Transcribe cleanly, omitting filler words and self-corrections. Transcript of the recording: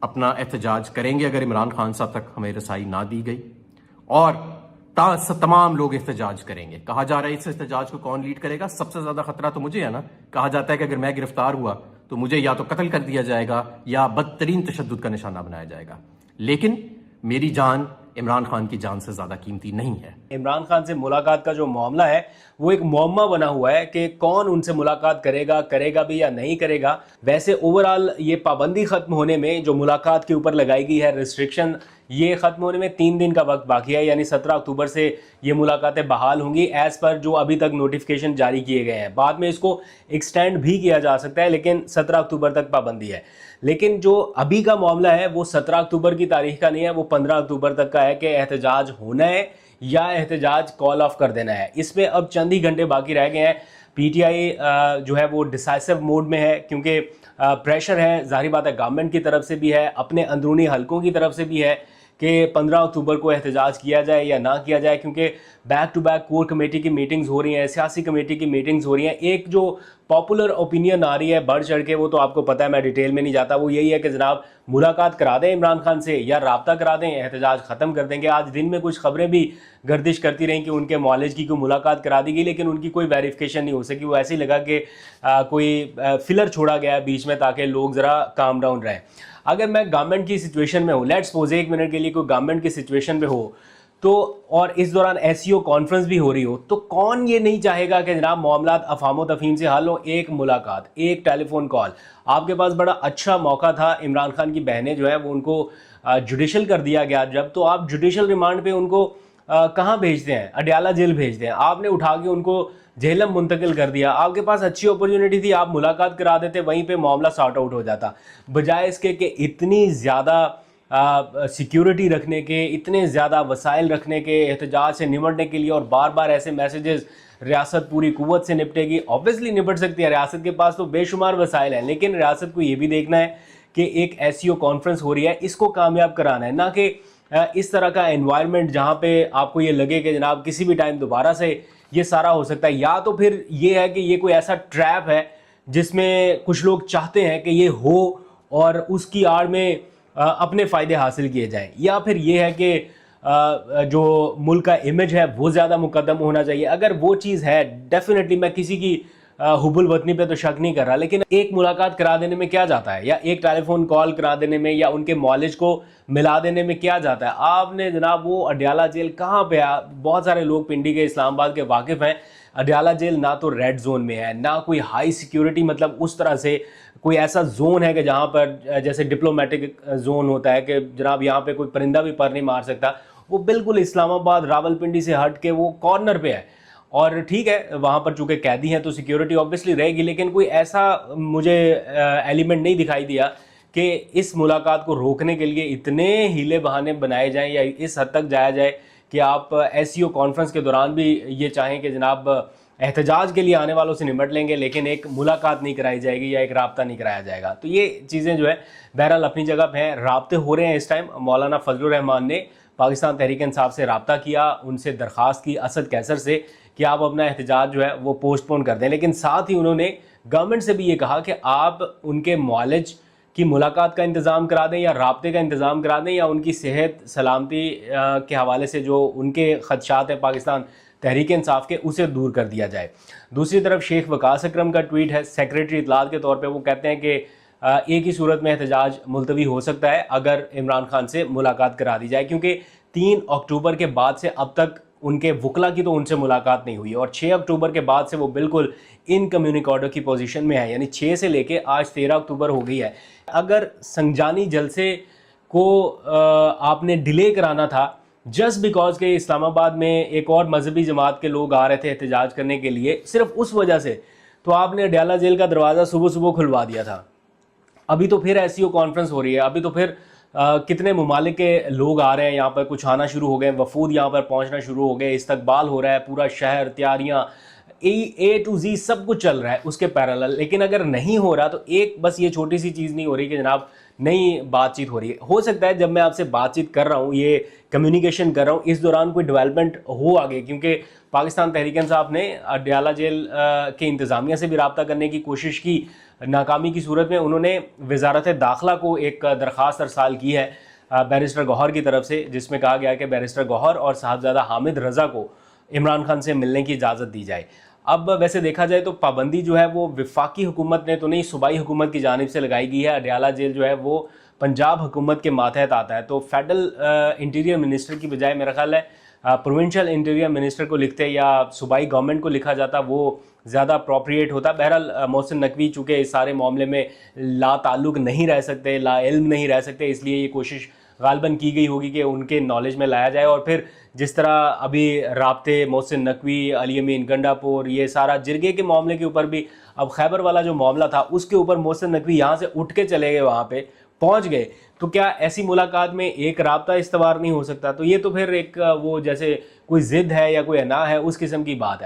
अपना एहतजाज करेंगे अगर इमरान खान साहब तक हमें रसाई ना दी गई, और तमाम लोग एहतजाज करेंगे। कहा जा रहा है इस एहतजाज को कौन लीड करेगा? सबसे ज़्यादा खतरा तो मुझे है ना। कहा जाता है कि अगर मैं गिरफ्तार हुआ तो मुझे या तो कत्ल कर दिया जाएगा या बदतरीन तशद्दुद का निशाना बनाया जाएगा। लेकिन मेरी जान इमरान खान की जान से ज़्यादा कीमती नहीं है। इमरान खान से मुलाकात का जो मामला है वो एक मुअम्मा बना हुआ है कि कौन उनसे मुलाकात करेगा भी या नहीं करेगा। वैसे ओवरऑल ये पाबंदी खत्म होने में, जो मुलाकात के ऊपर लगाई गई है रिस्ट्रिक्शन, ये खत्म होने में 3 दिन का वक्त बाकी है, यानी 17 अक्टूबर से ये मुलाकातें बहाल होंगी एज पर जो अभी तक नोटिफिकेशन जारी किए गए हैं। बाद में इसको एक्सटेंड भी किया जा सकता है, लेकिन 17 अक्टूबर तक पाबंदी है। लेकिन जो अभी का मामला है वो 17 अक्टूबर की तारीख का नहीं है, वो 15 अक्टूबर तक का है कि एहतजाज होना है या एहतजाज कॉल ऑफ कर देना है। इसमें अब चंद ही घंटे बाकी रह गए हैं। पीटीआई जो है वो डिसाइसिव मोड में है, क्योंकि प्रेशर है, जाहिर बात है गवर्नमेंट की तरफ से भी है, अपने अंदरूनी हलकों की तरफ से भी है कि 15 अक्टूबर को एहतजाज किया जाए या ना किया जाए, क्योंकि back to back core committee की मीटिंग्स हो रही हैं, सियासी कमेटी की मीटिंग्स हो रही हैं। एक जो पॉपुलर ओपिनियन आ रही है बढ़ चढ़ के, वो तो आपको पता है, मैं डिटेल में नहीं जाता, वो यही है कि जनाब मुलाकात करा दें इमरान खान से या राब्ता करा दें, एहतजाज ख़त्म कर देंगे। आज दिन में कुछ खबरें भी गर्दिश करती रहीं कि उनके मॉलेज की कोई मुलाकात करा दी गई, लेकिन उनकी कोई वेरिफिकेशन नहीं हो सकी। वो ऐसे ही लगा कि कोई फिलर छोड़ा गया है बीच में ताकि लोग ज़रा काम डाउन रहें। अगर मैं गवर्नमेंट की सिचुएशन में हूँ, लेट्स सपोज 1 मिनट के लिए कोई गवर्नमेंट की सिचुएशन में हो तो, और इस दौरान एसईओ कॉन्फ्रेंस भी हो रही हो, तो कौन ये नहीं चाहेगा कि जनाब मामलात अफाम तफहीम से हल हो। एक मुलाकात, एक टेलीफोन कॉल, आपके पास बड़ा अच्छा मौका था। इमरान खान की बहनें जो है वो उनको जुडिशल कर दिया गया जब, तो आप जुडिशल रिमांड पे उनको कहाँ भेजते हैं? अडयाला जेल भेजते हैं। आपने उठा के उनको झेलम मुंतकिल कर दिया। आपके पास अच्छी अपॉर्चुनिटी थी, आप मुलाकात करा देते, वहीं पे मामला सॉर्ट आउट हो जाता, बजाय इसके कि इतनी ज़्यादा सिक्योरिटी रखने के, इतने ज़्यादा वसाइल रखने के एहतजाज से निमटने के लिए, और बार बार ऐसे मैसेजेस रियासत पूरी कुव्वत से निपटेगी। ऑब्वियसली निपट सकती है, रियासत के पास तो बेशुमार वसाइल हैं, लेकिन रियासत को ये भी देखना है कि एक एसईओ कॉन्फ्रेंस हो रही है, इसको कामयाब कराना है, ना कि इस तरह का एनवायरनमेंट जहाँ पे आपको ये लगे कि जनाब किसी भी टाइम दोबारा से ये सारा हो सकता है। या तो फिर ये है कि ये कोई ऐसा ट्रैप है जिसमें कुछ लोग चाहते हैं कि ये हो और उसकी आड़ में अपने फ़ायदे हासिल किए जाएं, या फिर ये है कि जो मुल्क का इमेज है वो ज़्यादा मुकद्दम होना चाहिए। अगर वो चीज़ है, डेफिनेटली मैं किसी की हुबुल वतनी पे तो शक नहीं कर रहा, लेकिन एक मुलाकात करा देने में क्या जाता है, या एक टेलीफोन कॉल करा देने में, या उनके मॉलेज को मिला देने में क्या जाता है? आपने जनाब वो अडयाला जेल कहाँ पे है? बहुत सारे लोग पिंडी के, इस्लामाबाद के वाकिफ़ हैं। अडयाला जेल ना तो रेड जोन में है, ना कोई हाई सिक्योरिटी, मतलब उस तरह से कोई ऐसा जोन है कि जहाँ पर जैसे डिप्लोमेटिक जोन होता है कि जनाब यहाँ पे कोई परिंदा भी पर नहीं मार सकता। वो बिल्कुल इस्लामाबाद रावलपिंडी से हट के वो कॉर्नर पे है। और ठीक है, वहाँ पर चूँकि कैदी हैं तो सिक्योरिटी ऑब्वियसली रहेगी, लेकिन कोई ऐसा मुझे एलिमेंट नहीं दिखाई दिया कि इस मुलाकात को रोकने के लिए इतने हीले बहाने बनाए जाएं या इस हद तक जाया जाए कि आप एसईओ कॉन्फ्रेंस के दौरान भी ये चाहें कि जनाब एहतजाज के लिए आने वालों से निमट लेंगे, लेकिन एक मुलाकात नहीं कराई जाएगी या एक राब्ता नहीं कराया जाएगा। तो ये चीज़ें जो है बहरहाल अपनी जगह पे हैं। राब्ते हो रहे हैं इस टाइम। मौलाना फजलुर रहमान ने पाकिस्तान तहरीक इंसाफ से रब्ता किया, उनसे दरख्वास्त की असद कैसर से कि आप अपना एहतजाज जो है वो पोस्टपोन कर दें, लेकिन साथ ही उन्होंने गवर्नमेंट से भी ये कहा कि आप उनके मॉलेज की मुलाकात का इंतज़ाम करा दें या राब्ते का इंतज़ाम करा दें, या उनकी सेहत सलामती के हवाले से जो उनके खदशात हैं पाकिस्तान तहरीक इंसाफ के, उसे दूर कर दिया जाए। दूसरी तरफ शेख वकास अकरम का ट्वीट है सेक्रेटरी इत्तलात के तौर पे, वो कहते हैं कि एक ही सूरत में एहतजाज मुलतवी हो सकता है अगर इमरान खान से मुलाकात करा दी जाए, क्योंकि 3 अक्टूबर के बाद से अब तक उनके वकला की तो उनसे मुलाकात नहीं हुई, और 6 अक्टूबर के बाद से वो बिल्कुल इनकम्युनिकेटर की पोजीशन में है, यानी 6 से लेके आज 13 अक्टूबर हो गई है। अगर संजानी जलसे को आपने डिले कराना था जस्ट बिकॉज के इस्लामाबाद में एक और मजहबी जमात के लोग आ रहे थे एहतजाज करने के लिए, सिर्फ उस वजह से, तो आपने अडयाला जेल का दरवाज़ा सुबह सुबह खुलवा दिया था। अभी तो फिर एसईओ कॉन्फ्रेंस हो रही है, अभी तो फिर कितने ममालिक के लोग आ रहे हैं यहाँ पर, कुछ आना शुरू हो गए, वफूद यहाँ पर पहुँचना शुरू हो गए, इस्तकबाल हो रहा है, पूरा शहर, तैयारियाँ ए टू जी सब कुछ चल रहा है उसके पैरेलल। लेकिन अगर नहीं हो रहा तो एक बस ये छोटी सी चीज़ नहीं हो रही कि जनाब नई बातचीत हो रही है। हो सकता है जब मैं आपसे बातचीत कर रहा हूँ, ये कम्युनिकेशन कर रहा हूँ, इस दौरान कोई डेवलपमेंट हो आगे, क्योंकि पाकिस्तान तहरीक इंसाफ ने अडयाला जेल के इंतज़ामिया से भी रब्ता करने की कोशिश की, नाकामी की सूरत में उन्होंने वजारत दाखिला को एक दरख्वास्त अरसाल की है बैरिस्टर गौहर की तरफ से, जिसमें कहा गया है कि बैरिस्टर गौहर और साहबजादा हामिद रज़ा को इमरान खान से मिलने की इजाज़त दी जाए। अब वैसे देखा जाए तो पाबंदी जो है वो वफाकी हुकूमत ने तो नहीं, सूबाई हुकूमत की जानिब से लगाई गई है। अडयाला जेल जो है वो पंजाब हुकूमत के मातहत आता है, तो फेडरल इंटीरियर मिनिस्टर की बजाय मेरा ख्याल है प्रोविंशियल इंटीरियर मिनिस्टर को लिखते या सूबाई गवर्नमेंट को लिखा जाता, वो ज़्यादा अप्रोप्रिएट होता। बहरहाल मोहसिन नकवी चूँकि इस सारे मामले में ला ताल्लुक़ नहीं रह सकते, ला इल्म नहीं रह सकते, इसलिए ये कोशिश गालबन की गई होगी कि उनके नॉलेज में लाया जाए। और फिर जिस तरह अभी राब्ते मोहसिन नकवी, अली अमीन गंडापुर, ये सारा जिरगे के मामले के ऊपर भी, अब खैबर वाला जो मामला था उसके ऊपर मोहसिन नकवी यहाँ से उठ के चले गए, वहाँ पे पहुँच गए, तो क्या ऐसी मुलाकात में एक राब्ता इस्तवार नहीं हो सकता? तो ये तो फिर एक वो जैसे कोई ज़िद है या कोई अना है उस किस्म की बात है।